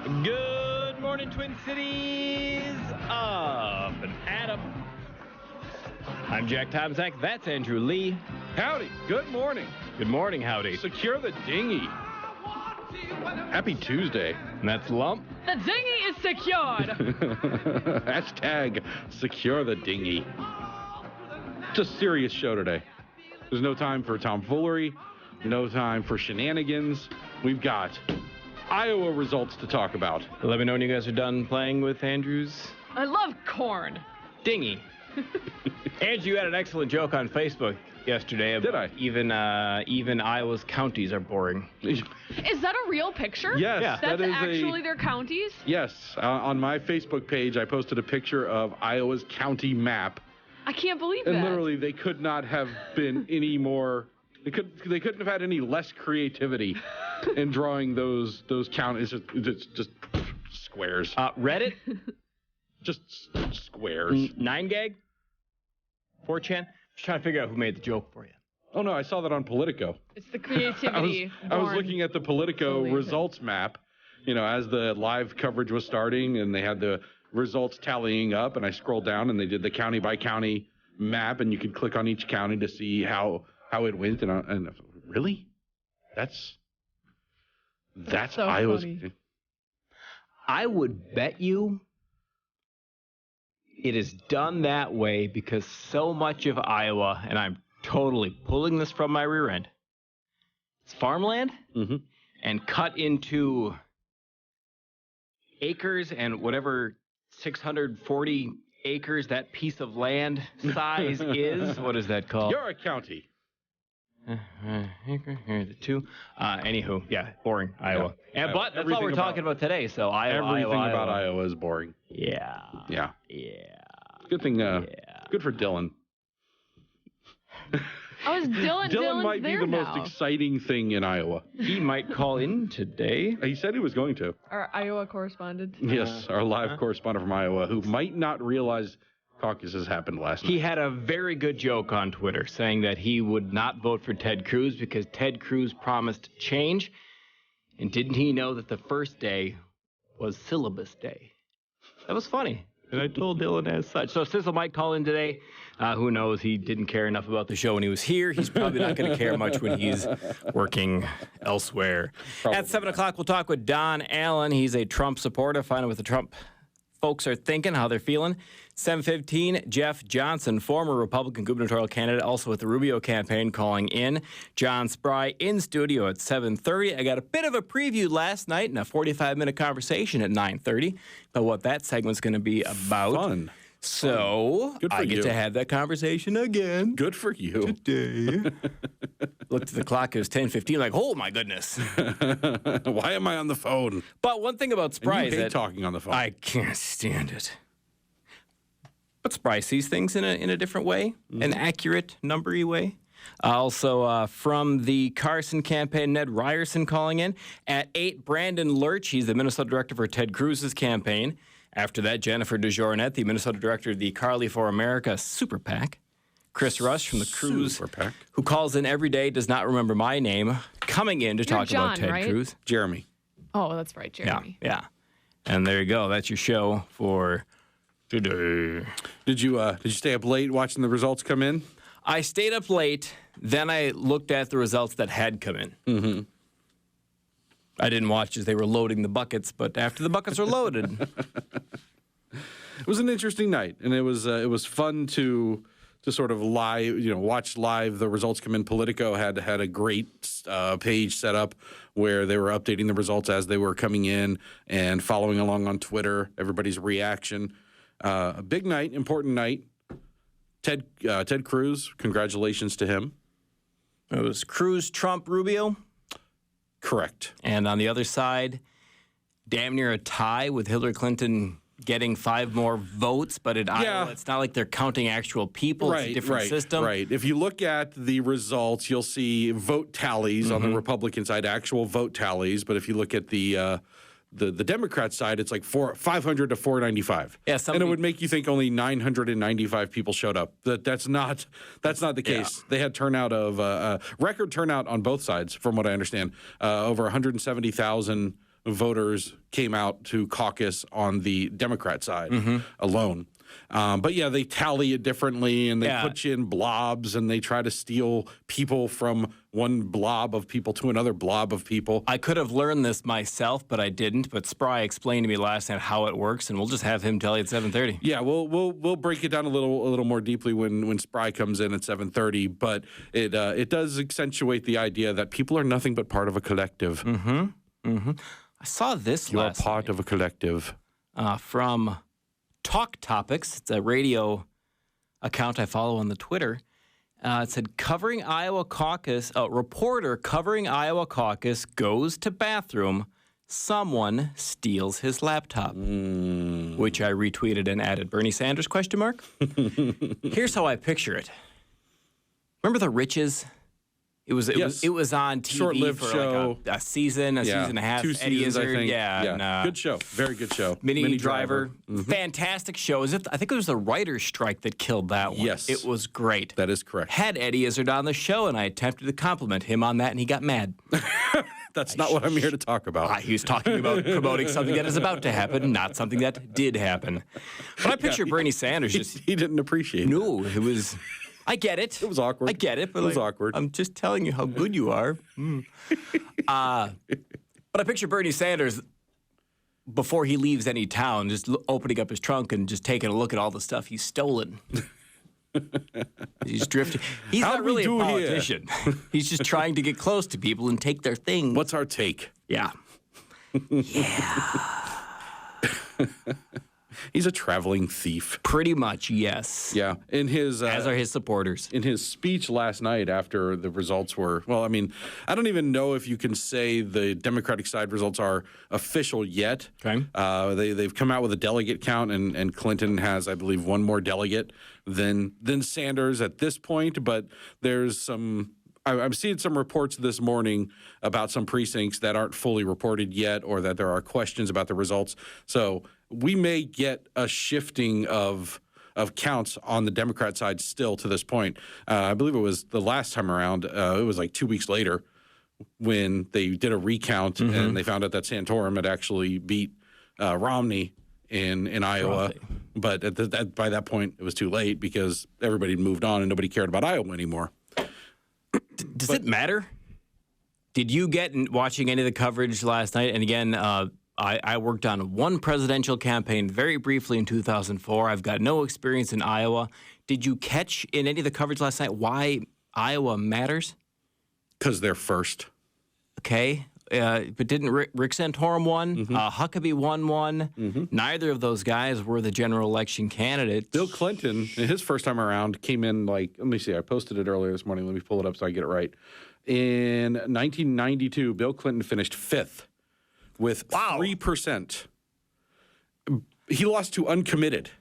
Good morning, Twin Cities. Up and Adam. I'm Jack Tomzak. That's Andrew Lee. Howdy. Good morning. Good morning, howdy. Secure the dinghy. Happy Tuesday. And that's Lump. The dinghy is secured. Hashtag secure the dinghy. It's a serious show today. There's no time for tomfoolery, no time for shenanigans. We've got Iowa results to talk about. Let me know when you guys are done playing with Andrew's I love corn. dinghy. Andrew, you had an excellent joke on Facebook yesterday about Did I? even Iowa's counties are boring. Is that a real picture? Yes, Yeah. That's that is actually their counties? Yes, on my Facebook page, I posted a picture of Iowa's county map, I can't believe and that. literally they could not have been any more. They couldn't have had any less creativity in drawing those counties. It's just squares, Reddit, just squares. 9gag, 4chan. Just trying to figure out who made the joke for you. Oh no, I saw that on Politico. It's the creativity. I was born looking at the Politico slowly. results map, as the live coverage was starting, and they had the results tallying up, and I scrolled down, and they did the county by county map, and you could click on each county to see how it went, and really, that's so Iowa's. funny. I would bet you it is done that way because so much of Iowa, and I'm totally pulling this from my rear end, it's farmland and cut into acres and whatever 640 acres that piece of land size is. What is that called? You're a county. Acre, here are the two. Anywho, yeah, boring, Iowa. Yeah. But that's all Everything we're talking about today, so Iowa, Everything Iowa, about Iowa. Iowa is boring. Yeah. Yeah. Yeah. Good thing. Good for Dylan. Oh, is Dylan might be there the now. most exciting thing in Iowa. He might call in today. He said he was going to. Our Iowa correspondent. Yes, our live correspondent from Iowa, who might not realize caucuses happened last night. He had a very good joke on Twitter saying that he would not vote for Ted Cruz because Ted Cruz promised change. And didn't he know that the first day was syllabus day? That was funny. And I told Dylan as such. So Sizzle might call in today. Who knows? He didn't care enough about the show when he was here. He's probably not going to care much when he's working elsewhere. Probably At 7 o'clock, we'll talk with Don Allen. He's a Trump supporter. Find out what the Trump folks are thinking, how they're feeling. 7:15, Jeff Johnson, former Republican gubernatorial candidate, also with the Rubio campaign, calling in. John Spry in studio at 7:30. I got a bit of a preview last night and a 45-minute conversation at 9:30 about what that segment's going to be about. Fun. So Good for I get you. to have that conversation again Good for you. today. Looked at the clock, it was 10:15, like, oh my goodness. Why am I on the phone? But one thing about Spry You is hate that talking on the phone. I can't stand it. But Spry sees things in a different way, an accurate, numbery way. Also, from the Carson campaign, Ned Ryerson calling in. At 8, Brandon Lurch. He's the Minnesota director for Ted Cruz's campaign. After that, Jennifer DeJournette, the Minnesota director of the Carly for America Super PAC. Chris Rush from the Cruz, Super PAC. who calls in every day, does not remember my name, coming in to talk about John, Ted right? Cruz. Jeremy. Oh, that's right, Jeremy. Yeah. And there you go. That's your show for today. Did you stay up late watching the results come in? I stayed up late. Then I looked at the results that had come in. Mm-hmm. I didn't watch as they were loading the buckets, but after the buckets are loaded, It was an interesting night, and it was fun to sort of watch live the results come in. Politico had a great page set up where they were updating the results as they were coming in and following along on Twitter, everybody's reaction. A big night, important night. Ted Cruz, congratulations to him. it was Cruz, Trump, Rubio. Correct. And on the other side, damn near a tie with Hillary Clinton getting 5 more votes. But in Iowa, it's not like they're counting actual people. It's a different system. Right. If you look at the results, you'll see vote tallies on the Republican side, actual vote tallies. But if you look at the Democrat side, it's like 500 to 495. Yeah, and it would make you think only 995 people showed up. That's not the case. They had turnout of record turnout on both sides, from what I understand. Over 170,000 voters came out to caucus on the Democrat side alone. But yeah, they tally it differently, and they put you in blobs, and they try to steal people from one blob of people to another blob of people. I could have learned this myself, but I didn't. But Spry explained to me last night how it works, and we'll just have him tell you at 7:30. Yeah, we'll break it down a little more deeply when Spry comes in at 7:30. But it does accentuate the idea that people are nothing but part of a collective. I saw this You are last part of a collective. from Talk Topics. It's a radio account I follow on the Twitter. It said, covering Iowa caucus, reporter covering Iowa caucus goes to bathroom. Someone steals his laptop, which I retweeted and added. Bernie Sanders, question mark? Here's how I picture it. Remember the Riches? It was on TV Short-lived for show. like a season, a season and a half. 2 Eddie seasons, I Izzard, think. yeah. Good show. Very good show. Mini Driver. Fantastic show. I think it was the writer's strike that killed that one. Yes. It was great. That is correct. Had Eddie Izzard on the show, and I attempted to compliment him on that, and he got mad. That's not what I'm here to talk about. He was talking about promoting something that is about to happen, not something that did happen. But I picture Bernie Sanders just... He didn't appreciate No, it was... I get it. It was awkward. I get it. But It was awkward. I'm just telling you how good you are. But I picture Bernie Sanders before he leaves any town, just opening up his trunk and just taking a look at all the stuff he's stolen. He's drifting. He's How'd not we really a do here? politician. He's just trying to get close to people and take their things. What's our take? Yeah. He's a traveling thief. Pretty much, yes. Yeah. In his As are his supporters. in his speech last night after the results were, well, I mean, I don't even know if you can say the Democratic side results are official yet. Okay. They've come out with a delegate count, and Clinton has, I believe, one more delegate than Sanders at this point. But there's some. I'm seeing some reports this morning about some precincts that aren't fully reported yet, or that there are questions about the results. So we may get a shifting of counts on the Democrat side still to this point. I believe it was the last time around. It was like 2 weeks later when they did a recount and they found out that Santorum had actually beat Romney in Iowa. But by that point, it was too late because everybody had moved on and nobody cared about Iowa anymore. Does it matter? Did you get watching any of the coverage last night? And again, I worked on one presidential campaign very briefly in 2004. I've got no experience in Iowa. Did you catch in any of the coverage last night why Iowa matters? Because they're first. Okay. But didn't Rick Santorum won? Huckabee won one. Neither of those guys were the general election candidates. Bill Clinton, in his first time around, came in like, let me see, I posted it earlier this morning. Let me pull it up so I get it right. In 1992, Bill Clinton finished fifth with 3%. He lost to uncommitted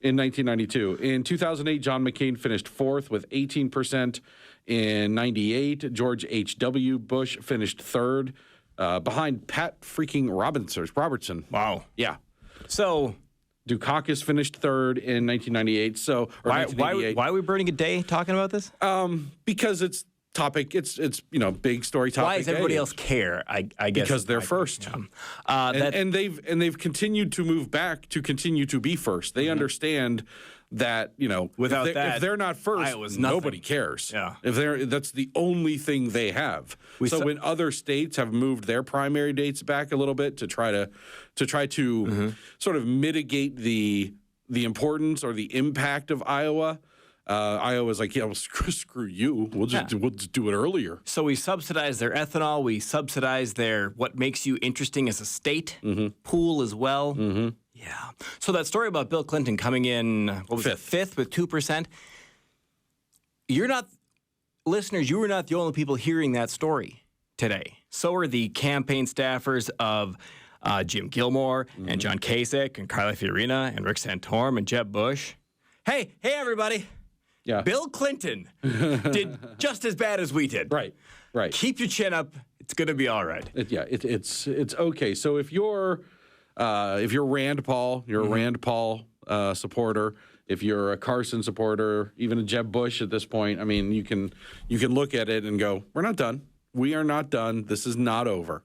in 1992. In 2008, John McCain finished fourth with 18%. In 98, George H.W. Bush finished third behind Pat freaking Robertson. Wow. Yeah. So Dukakis finished third in 1998. So why are we burning a day talking about this? Because it's topic. It's big story topic. Why does everybody else care? I guess because they're first. And they've continued to move back to continue to be first. They understand that Without if they're not first, Iowa's nothing. nobody cares. Yeah. That's the only thing they have. When other states have moved their primary dates back a little bit to try to sort of mitigate the importance or the impact of Iowa. Iowa's like, well, screw you. We'll just do it earlier. So we subsidize their ethanol. We subsidize their what makes you interesting as a state pool as well. Yeah. So that story about Bill Clinton coming in fifth with 2%. Listeners, you were not the only people hearing that story today. So are the campaign staffers of Jim Gilmore and John Kasich and Carly Fiorina and Rick Santorum and Jeb Bush. Hey, everybody. Yeah. Bill Clinton did just as bad as we did. Right. Keep your chin up. It's going to be all right. It's okay. So if you're Rand Paul, you're a Rand Paul supporter. If you're a Carson supporter, even a Jeb Bush at this point, I mean, you can look at it and go, we're not done. We are not done. This is not over.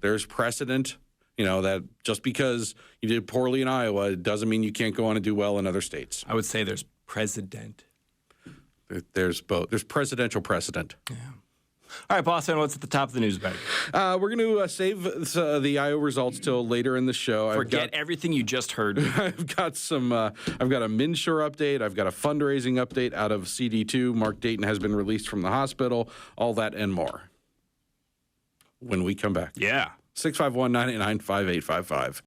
There's precedent, that just because you did poorly in Iowa, it doesn't mean you can't go on and do well in other states. I would say there's president. There's both. There's presidential precedent. Yeah. All right, Boston, what's at the top of the news bag? We're going to save the Iowa results till later in the show. Forget everything you just heard. I've got a MNsure update. I've got a fundraising update out of CD2. Mark Dayton has been released from the hospital. All that and more when we come back. Yeah. 651-989-5855.